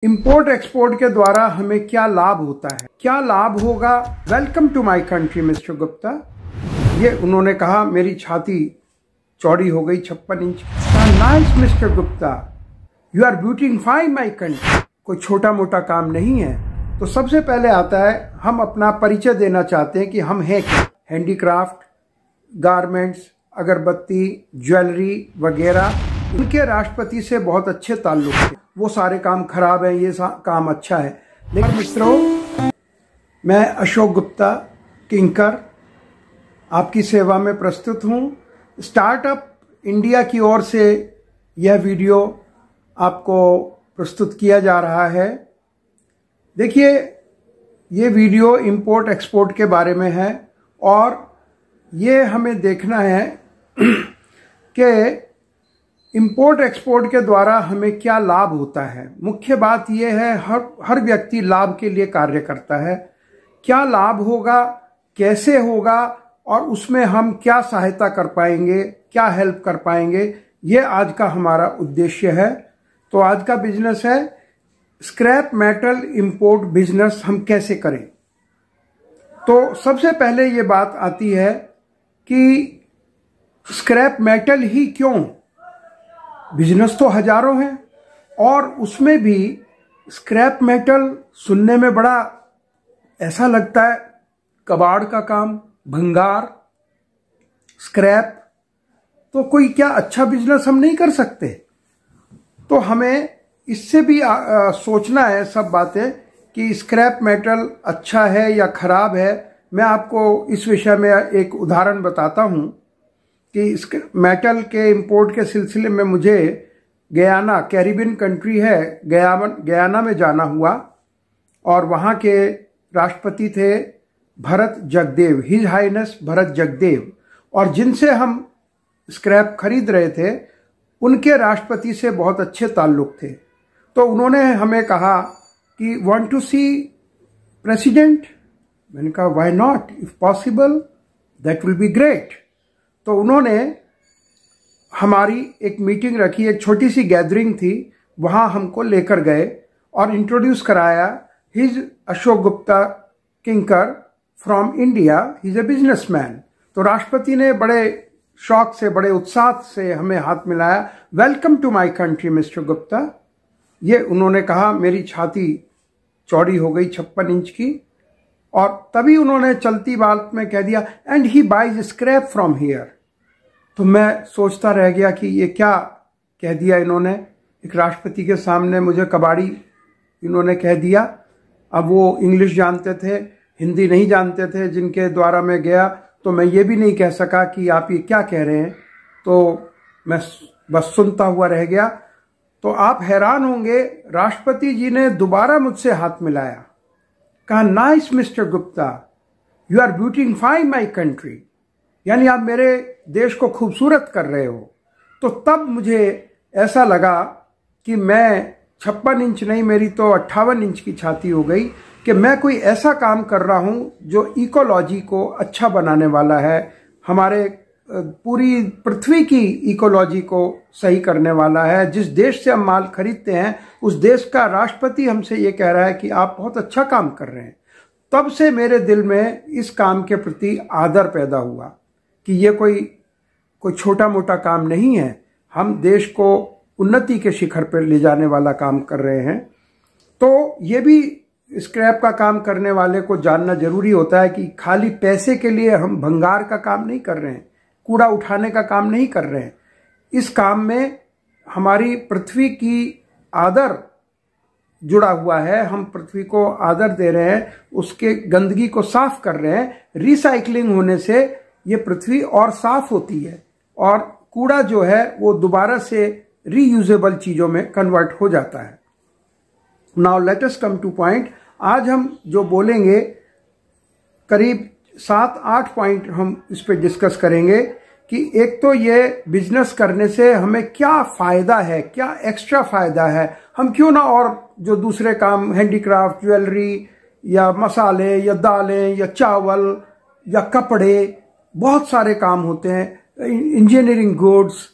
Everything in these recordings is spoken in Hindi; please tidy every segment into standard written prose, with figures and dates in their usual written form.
इंपोर्ट एक्सपोर्ट के द्वारा हमें क्या लाभ होता है, क्या लाभ होगा। Welcome to my country mister Gupta. ये उन्होंने कहा, मेरी छाती चौड़ी हो गई 56 inch. Nice mister Gupta, you are beautifying my country. कोई छोटा मोटा काम नहीं है। तो सबसे पहले आता है, हम अपना परिचय देना चाहते हैं कि हम हैं क्या। हैंडीक्राफ्ट, गारमेंट्स, अगरबत्ती, ज्वेलरी वगैरह। उनके राष्ट्रपति से बहुत अच्छे ताल्लुक थे। वो सारे काम खराब हैं, ये काम अच्छा है। लेकिन मित्रों, मैं अशोक गुप्ता किंकर आपकी सेवा में प्रस्तुत हूँ। स्टार्टअप इंडिया की ओर से यह वीडियो आपको प्रस्तुत किया जा रहा है। देखिए, ये वीडियो इंपोर्ट एक्सपोर्ट के बारे में है और ये हमें देखना है कि इंपोर्ट एक्सपोर्ट के द्वारा हमें क्या लाभ होता है। मुख्य बात यह है, हर व्यक्ति लाभ के लिए कार्य करता है। क्या लाभ होगा, कैसे होगा और उसमें हम क्या सहायता कर पाएंगे, क्या हेल्प कर पाएंगे, ये आज का हमारा उद्देश्य है। तो आज का बिजनेस है स्क्रैप मेटल इंपोर्ट बिजनेस हम कैसे करें। तो सबसे पहले ये बात आती है कि स्क्रैप मेटल ही क्यों। बिजनेस तो हजारों हैं और उसमें भी स्क्रैप मेटल सुनने में बड़ा ऐसा लगता है, कबाड़ का काम, भंगार, स्क्रैप। तो कोई क्या अच्छा बिजनेस हम नहीं कर सकते। तो हमें इससे भी सोचना है सब बातें कि स्क्रैप मेटल अच्छा है या खराब है। मैं आपको इस विषय में एक उदाहरण बताता हूं कि मेटल के इंपोर्ट के सिलसिले में मुझे गयाना, कैरिबियन कंट्री है, गयाना में जाना हुआ और वहाँ के राष्ट्रपति थे भरत जगदेव, हिज हाइनेस भरत जगदेव। और जिनसे हम स्क्रैप खरीद रहे थे, उनके राष्ट्रपति से बहुत अच्छे ताल्लुक थे। तो उन्होंने हमें कहा कि वांट टू सी प्रेसिडेंट। मैंने कहा why not, if possible that will be great. तो उन्होंने हमारी एक मीटिंग रखी, एक छोटी सी गैदरिंग थी, वहां हमको लेकर गए और इंट्रोड्यूस कराया। His Ashok Gupta Kinkar from India, he is a businessman. तो राष्ट्रपति ने बड़े शौक से, बड़े उत्साह से हमें हाथ मिलाया। Welcome to my country mister Gupta. ये उन्होंने कहा, मेरी छाती चौड़ी हो गई 56 इंच की। और तभी उन्होंने चलती बात में कह दिया, and he buys scrap from here. तो मैं सोचता रह गया कि ये क्या कह दिया इन्होंने। एक राष्ट्रपति के सामने मुझे कबाड़ी इन्होंने कह दिया। अब वो इंग्लिश जानते थे, हिंदी नहीं जानते थे, जिनके द्वारा मैं गया। तो मैं ये भी नहीं कह सका कि आप ये क्या कह रहे हैं। तो मैं बस सुनता हुआ रह गया। तो आप हैरान होंगे, राष्ट्रपति जी ने दोबारा मुझसे हाथ मिलाया, कहा, nice mister Gupta, you are beautifying my country. यानी आप मेरे देश को खूबसूरत कर रहे हो। तो तब मुझे ऐसा लगा कि मैं 56 इंच नहीं, मेरी तो 58 इंच की छाती हो गई कि मैं कोई ऐसा काम कर रहा हूं जो इकोलॉजी को अच्छा बनाने वाला है, हमारे पूरी पृथ्वी की इकोलॉजी को सही करने वाला है। जिस देश से हम माल खरीदते हैं, उस देश का राष्ट्रपति हमसे ये कह रहा है कि आप बहुत अच्छा काम कर रहे हैं। तब से मेरे दिल में इस काम के प्रति आदर पैदा हुआ कि ये कोई छोटा मोटा काम नहीं है। हम देश को उन्नति के शिखर पर ले जाने वाला काम कर रहे हैं। तो ये भी स्क्रैप का काम करने वाले को जानना जरूरी होता है कि खाली पैसे के लिए हम भंगार का काम नहीं कर रहे हैं, कूड़ा उठाने का काम नहीं कर रहे हैं। इस काम में हमारी पृथ्वी की आदर जुड़ा हुआ है। हम पृथ्वी को आदर दे रहे हैं, उसके गंदगी को साफ कर रहे हैं। रिसाइकलिंग होने से ये पृथ्वी और साफ होती है और कूड़ा जो है वो दोबारा से रीयूजेबल चीजों में कन्वर्ट हो जाता है। Now let us come two point. आज हम जो बोलेंगे, करीब 7-8 पॉइंट हम इस पे डिस्कस करेंगे कि एक तो ये बिजनेस करने से हमें क्या फायदा है, क्या एक्स्ट्रा फायदा है। हम क्यों ना और जो दूसरे काम, हैंडीक्राफ्ट, ज्वेलरी या मसाले या दालें या चावल या कपड़े, बहुत सारे काम होते हैं, इंजीनियरिंग गुड्स,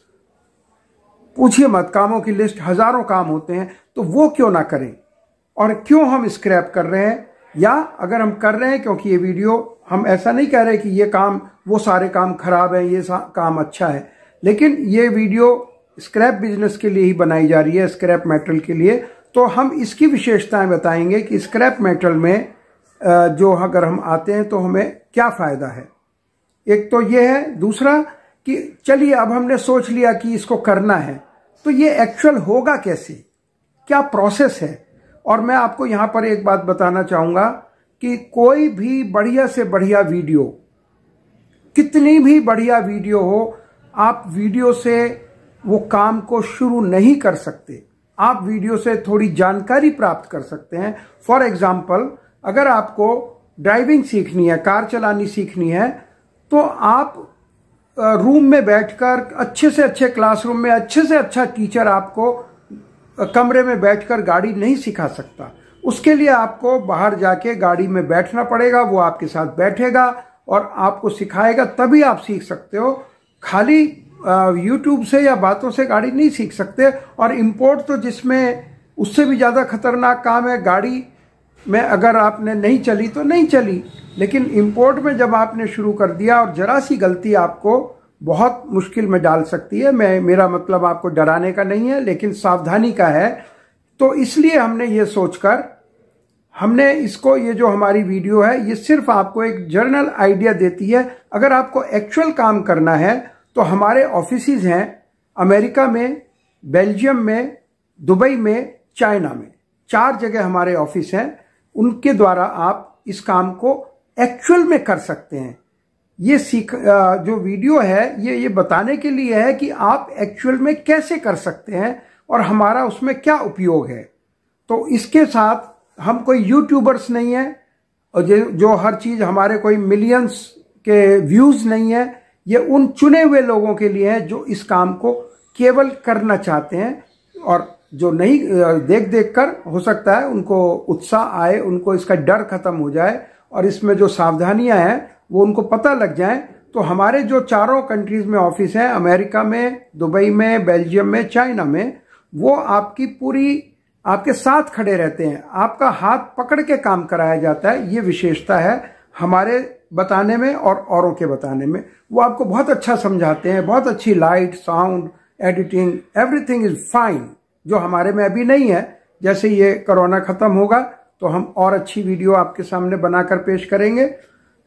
पूछिए मत, कामों की लिस्ट हजारों काम होते हैं। तो वो क्यों ना करें। और क्यों हम स्क्रैप कर रहे हैं, या अगर हम कर रहे हैं क्योंकि ये वीडियो, हम ऐसा नहीं कह रहे कि ये काम, वो सारे काम खराब है, ये काम अच्छा है, लेकिन ये वीडियो स्क्रैप बिजनेस के लिए ही बनाई जा रही है, स्क्रैप मेटल के लिए। तो हम इसकी विशेषताएं बताएंगे कि स्क्रैप मेटल में जो अगर हम आते हैं तो हमें क्या फायदा है। एक तो ये है, दूसरा कि चलिए अब हमने सोच लिया कि इसको करना है, तो ये एक्चुअल होगा कैसे, क्या प्रोसेस है। और मैं आपको यहां पर एक बात बताना चाहूंगा कि कोई भी बढ़िया से बढ़िया वीडियो, कितनी भी बढ़िया वीडियो हो, आप वीडियो से वो काम को शुरू नहीं कर सकते। आप वीडियो से थोड़ी जानकारी प्राप्त कर सकते हैं। फॉर एग्जाम्पल, अगर आपको ड्राइविंग सीखनी है, कार चलानी सीखनी है, तो आप रूम में बैठकर अच्छे से अच्छे क्लासरूम में अच्छे से अच्छा टीचर आपको कमरे में बैठकर गाड़ी नहीं सिखा सकता। उसके लिए आपको बाहर जाके गाड़ी में बैठना पड़ेगा, वो आपके साथ बैठेगा और आपको सिखाएगा, तभी आप सीख सकते हो। खाली यूट्यूब से या बातों से गाड़ी नहीं सीख सकते। और इंपोर्ट तो जिसमें उससे भी ज़्यादा खतरनाक काम है। गाड़ी में अगर आपने नहीं चली तो नहीं चली, लेकिन इंपोर्ट में जब आपने शुरू कर दिया और जरा सी गलती आपको बहुत मुश्किल में डाल सकती है। मेरा मतलब आपको डराने का नहीं है, लेकिन सावधानी का है। तो इसलिए हमने ये सोचकर हमने इसको, ये जो हमारी वीडियो है, ये सिर्फ आपको एक जनरल आइडिया देती है। अगर आपको एक्चुअल काम करना है तो हमारे ऑफिसेज हैं अमेरिका में, बेल्जियम में, दुबई में, चाइना में, 4 जगह हमारे ऑफिस हैं। उनके द्वारा आप इस काम को एक्चुअल में कर सकते हैं। ये जो वीडियो है ये बताने के लिए है कि आप एक्चुअल में कैसे कर सकते हैं और हमारा उसमें क्या उपयोग है। तो इसके साथ हम कोई यूट्यूबर्स नहीं है, और जो हर चीज हमारे कोई मिलियंस के व्यूज नहीं है। ये उन चुने हुए लोगों के लिए है जो इस काम को केवल करना चाहते हैं, और जो नहीं देख देख कर, हो सकता है उनको उत्साह आए, उनको इसका डर खत्म हो जाए और इसमें जो सावधानियां हैं वो उनको पता लग जाए। तो हमारे जो 4 कंट्रीज में ऑफिस हैं, अमेरिका में, दुबई में, बेल्जियम में, चाइना में, वो आपकी पूरी आपके साथ खड़े रहते हैं, आपका हाथ पकड़ के काम कराया जाता है। ये विशेषता है हमारे बताने में और औरों के बताने में। वो आपको बहुत अच्छा समझाते हैं, बहुत अच्छी light, sound, editing, everything is fine, जो हमारे में अभी नहीं है। जैसे ये कोरोना खत्म होगा तो हम और अच्छी वीडियो आपके सामने बनाकर पेश करेंगे,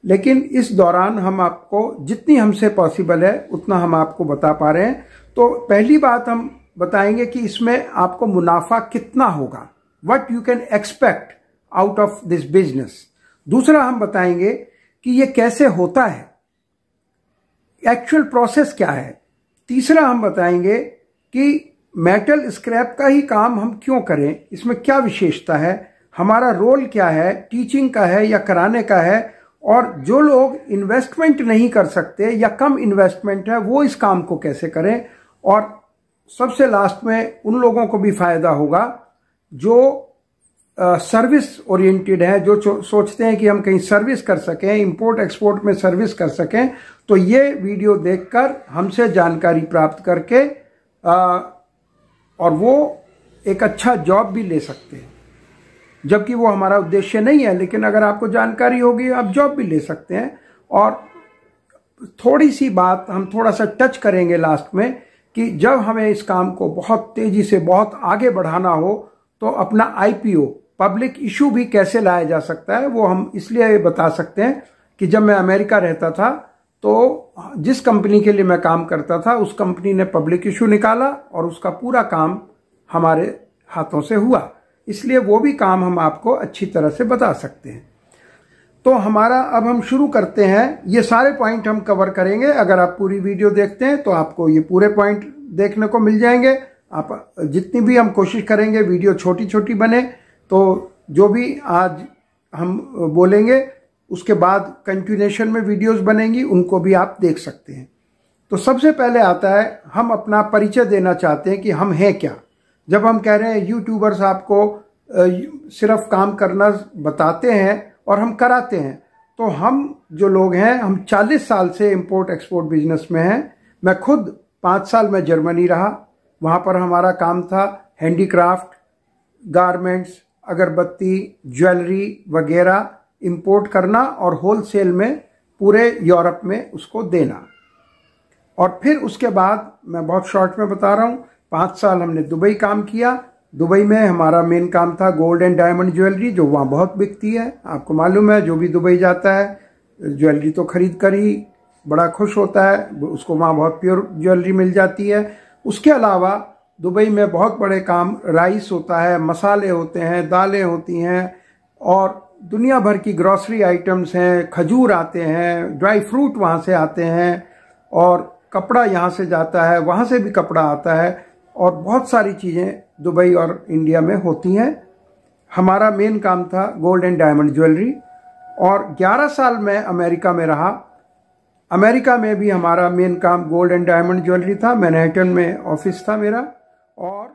लेकिन इस दौरान हम आपको जितनी हमसे पॉसिबल है उतना हम आपको बता पा रहे हैं। तो पहली बात हम बताएंगे कि इसमें आपको मुनाफा कितना होगा, what you can expect out of this business. दूसरा हम बताएंगे कि ये कैसे होता है, एक्चुअल प्रोसेस क्या है। तीसरा हम बताएंगे कि मेटल स्क्रैप का ही काम हम क्यों करें, इसमें क्या विशेषता है, हमारा रोल क्या है, टीचिंग का है या कराने का है, और जो लोग इन्वेस्टमेंट नहीं कर सकते या कम इन्वेस्टमेंट है वो इस काम को कैसे करें। और सबसे लास्ट में उन लोगों को भी फायदा होगा जो सर्विस ओरिएंटेड है, जो सोचते हैं कि हम कहीं सर्विस कर सकें, इंपोर्ट एक्सपोर्ट में सर्विस कर सकें। तो ये वीडियो देखकर हमसे जानकारी प्राप्त करके और वो एक अच्छा जॉब भी ले सकते हैं, जबकि वो हमारा उद्देश्य नहीं है। लेकिन अगर आपको जानकारी होगी आप जॉब भी ले सकते हैं। और थोड़ी सी बात हम थोड़ा सा टच करेंगे लास्ट में कि जब हमें इस काम को बहुत तेजी से बहुत आगे बढ़ाना हो तो अपना IPO, पब्लिक इशू भी कैसे लाया जा सकता है, वो हम इसलिए बता सकते हैं कि जब मैं अमेरिका रहता था तो जिस कंपनी के लिए मैं काम करता था उस कंपनी ने पब्लिक इशू निकाला और उसका पूरा काम हमारे हाथों से हुआ, इसलिए वो भी काम हम आपको अच्छी तरह से बता सकते हैं। तो हमारा अब हम शुरू करते हैं। ये सारे पॉइंट हम कवर करेंगे। अगर आप पूरी वीडियो देखते हैं तो आपको ये पूरे पॉइंट देखने को मिल जाएंगे। आप जितनी भी हम कोशिश करेंगे वीडियो छोटी छोटी बने, तो जो भी आज हम बोलेंगे उसके बाद कंटिन्यूएशन में वीडियोस बनेंगी, उनको भी आप देख सकते हैं। तो सबसे पहले आता है, हम अपना परिचय देना चाहते हैं कि हम हैं क्या। जब हम कह रहे हैं यूट्यूबर्स आपको सिर्फ काम करना बताते हैं और हम कराते हैं, तो हम जो लोग हैं, हम 40 साल से इंपोर्ट एक्सपोर्ट बिजनेस में हैं। मैं खुद 5 साल में जर्मनी रहा, वहाँ पर हमारा काम था हैंडीक्राफ्ट, गारमेंट्स, अगरबत्ती, ज्वेलरी वगैरह इंपोर्ट करना और होलसेल में पूरे यूरोप में उसको देना। और फिर उसके बाद मैं बहुत शॉर्ट में बता रहा हूँ, 5 साल हमने दुबई काम किया। दुबई में हमारा मेन काम था गोल्ड एंड डायमंड ज्वेलरी, जो वहाँ बहुत बिकती है। आपको मालूम है, जो भी दुबई जाता है ज्वेलरी तो खरीद कर ही बड़ा खुश होता है, उसको वहाँ बहुत प्योर ज्वेलरी मिल जाती है। उसके अलावा दुबई में बहुत बड़े काम राइस होता है, मसाले होते हैं, दालें होती हैं और दुनिया भर की ग्रॉसरी आइटम्स हैं, खजूर आते हैं, ड्राई फ्रूट वहाँ से आते हैं और कपड़ा यहाँ से जाता है, वहाँ से भी कपड़ा आता है और बहुत सारी चीज़ें दुबई और इंडिया में होती हैं। हमारा मेन काम था गोल्ड एंड डायमंड ज्वेलरी और 11 साल मैं अमेरिका में रहा। अमेरिका में भी हमारा मेन काम गोल्ड एंड डायमंड ज्वेलरी था। मैनहट्टन में ऑफिस था मेरा और